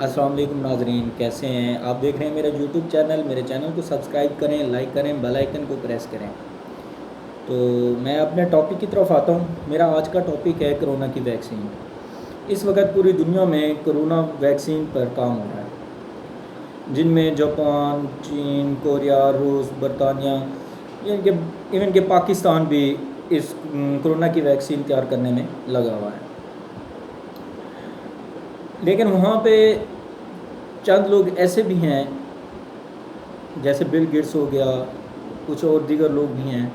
السلام علیکم ناظرین، کیسے ہیں آپ؟ دیکھ رہے ہیں میرا یوٹیوب چینل۔ میرے چینل کو سبسکرائب کریں، لائک کریں، بیل آئیکن کو پریس کریں۔ تو میں اپنے ٹاپک کی طرف آتا ہوں۔ میرا آج کا ٹاپک ہے کرونا کی ویکسین۔ اس وقت پوری دنیا میں کرونا ویکسین پر کام ہو رہا ہے، جن میں جاپان، چین، کوریا، روس، برطانیہ، ایون کہ پاکستان بھی اس کرونا کی ویکسین تیار کرنے میں لگا ہوا ہے۔ لیکن وہاں پہ چند لوگ ایسے بھی ہیں، جیسے بل گیٹس ہو گیا، کچھ اور دیگر لوگ بھی ہیں،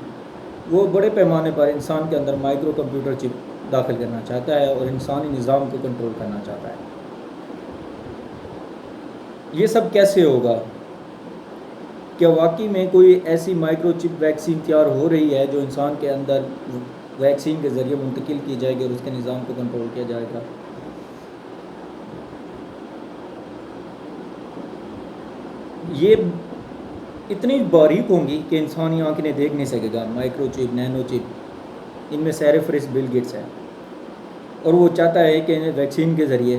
وہ بڑے پیمانے پر انسان کے اندر مائکرو کمپیوٹر چپ داخل کرنا چاہتا ہے اور انسانی نظام کو کنٹرول کرنا چاہتا ہے۔ یہ سب کیسے ہوگا؟ کیا واقعی میں کوئی ایسی مائکرو چپ ویکسین تیار ہو رہی ہے جو انسان کے اندر ویکسین کے ذریعے منتقل کی جائے گی اور اس کے نظام کو کنٹرول کیا جائے گا؟ یہ اتنی باریک ہوں گی کہ انسانی آنکھ نے دیکھ نہیں سکے گا۔ مائکرو چپ، نینو چپ، ان میں سیر فہرست بل گیٹس ہے، اور وہ چاہتا ہے کہ ویکسین کے ذریعے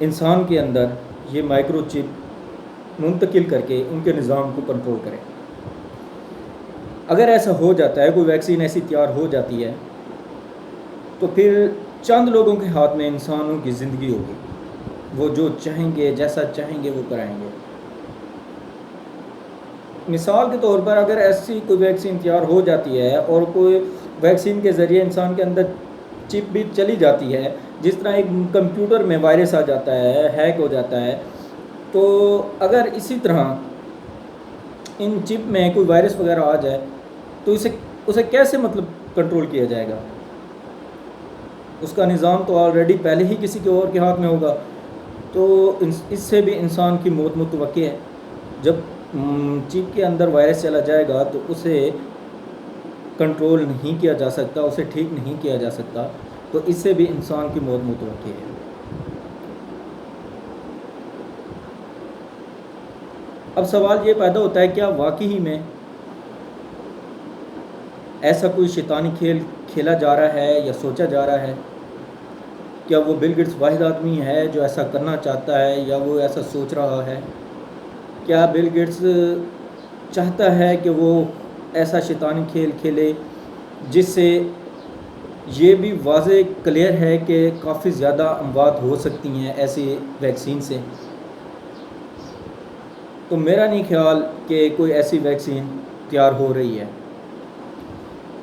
انسان کے اندر یہ مائکرو چپ منتقل کر کے ان کے نظام کو کنٹرول کرے۔ اگر ایسا ہو جاتا ہے، کوئی ویکسین ایسی تیار ہو جاتی ہے، تو پھر چند لوگوں کے ہاتھ میں انسانوں کی زندگی ہوگی۔ وہ جو چاہیں گے، جیسا چاہیں گے وہ کرائیں گے۔ مثال کے طور پر اگر ایسی کوئی ویکسین تیار ہو جاتی ہے اور کوئی ویکسین کے ذریعے انسان کے اندر چپ بھی چلی جاتی ہے، جس طرح ایک کمپیوٹر میں وائرس آ جاتا ہے، ہیک ہو جاتا ہے، تو اگر اسی طرح ان چپ میں کوئی وائرس وغیرہ آ جائے تو اسے کیسے کنٹرول کیا جائے گا؟ اس کا نظام تو آلریڈی پہلے ہی کسی کے اور کے ہاتھ میں ہوگا، تو اس سے بھی انسان کی موت متوقع ہے۔ جب چپ کے اندر وائرس چلا جائے گا تو اسے کنٹرول نہیں کیا جا سکتا، اسے ٹھیک نہیں کیا جا سکتا، تو اس سے بھی انسان کی موت متوقع ہے۔ اب سوال یہ پیدا ہوتا ہے، کیا واقعی میں ایسا کوئی شیطانی کھیل کھیلا جا رہا ہے یا سوچا جا رہا ہے؟ کیا وہ بل گیٹس واحد آدمی ہے جو ایسا کرنا چاہتا ہے یا وہ ایسا سوچ رہا ہے؟ کیا بل گیٹس چاہتا ہے کہ وہ ایسا شیطانی کھیل کھیلے جس سے یہ بھی واضح کلیئر ہے کہ کافی زیادہ اموات ہو سکتی ہیں ایسی ویکسین سے؟ تو میرا نہیں خیال کہ کوئی ایسی ویکسین تیار ہو رہی ہے،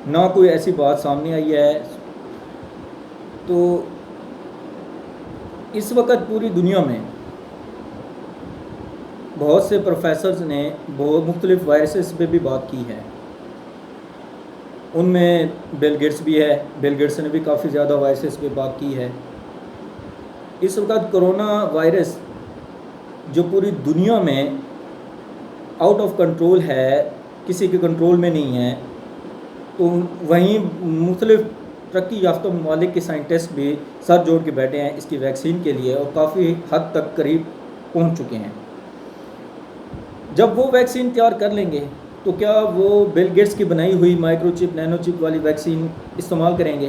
نہ کوئی ایسی بات سامنے آئی ہے۔ تو اس وقت پوری دنیا میں بہت سے پروفیسرز نے بہت مختلف وائرسز پہ بھی بات کی ہے۔ ان میں بل گیٹس بھی ہے، بل گیٹس نے بھی کافی زیادہ وائرسز پہ بات کی ہے۔ اس وقت کرونا وائرس جو پوری دنیا میں آؤٹ آف کنٹرول ہے، کسی کے کنٹرول میں نہیں ہے، تو وہیں مختلف ترقی یافتہ ممالک کے سائنٹسٹ بھی سر جوڑ کے بیٹھے ہیں اس کی ویکسین کے لیے، اور کافی حد تک قریب پہنچ چکے ہیں۔ جب وہ ویکسین تیار کر لیں گے تو کیا وہ بل گیٹس کی بنائی ہوئی مائکرو چپ، نینو چپ والی ویکسین استعمال کریں گے؟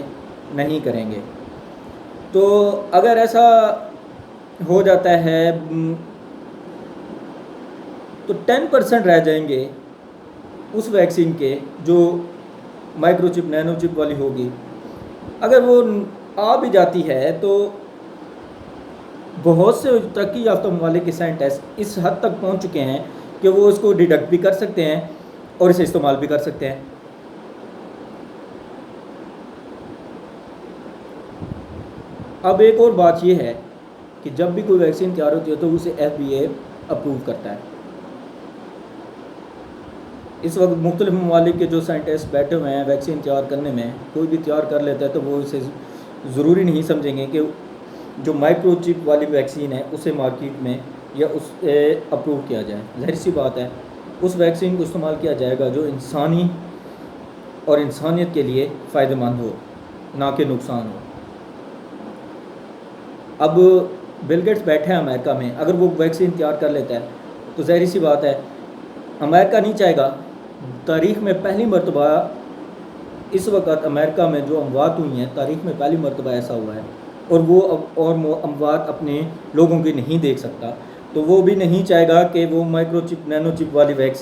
نہیں کریں گے۔ تو اگر ایسا ہو جاتا ہے تو 10% رہ جائیں گے اس ویکسین کے جو مائکرو چپ، نینو چپ والی ہوگی۔ اگر وہ آ بھی جاتی ہے تو بہت سے ترقی یافتہ ممالک کے سائنٹسٹ اس حد تک پہنچ چکے ہیں کہ وہ اس کو ڈیٹیکٹ بھی کر سکتے ہیں اور اسے استعمال بھی کر سکتے ہیں۔ اب ایک اور بات یہ ہے کہ جب بھی کوئی ویکسین تیار ہوتی ہے تو اسے FDA اپروو کرتا ہے۔ اس وقت مختلف ممالک کے جو سائنٹسٹ بیٹھے ہوئے ہیں ویکسین تیار کرنے میں، کوئی بھی تیار کر لیتا ہے تو وہ اسے ضروری نہیں سمجھیں گے کہ جو مائکرو چپ والی ویکسین ہے اسے مارکیٹ میں یا اس اپروو کیا جائے۔ ظاہر سی بات ہے اس ویکسین کو استعمال کیا جائے گا جو انسانی اور انسانیت کے لیے فائدہ مند ہو، نہ کہ نقصان ہو۔ اب بل گیٹس بیٹھے ہیں امریکہ میں، اگر وہ ویکسین تیار کر لیتا ہے تو ظاہر سی بات ہے امریکہ نہیں چاہے گا۔ تاریخ میں پہلی مرتبہ اس وقت امریکہ میں جو اموات ہوئی ہیں، تاریخ میں پہلی مرتبہ ایسا ہوا ہے اور وہ اور اموات اپنے لوگوں کی نہیں دیکھ سکتا، تو وہ بھی نہیں چاہے گا کہ وہ مائکرو چپ نینو چپ والی ویکسین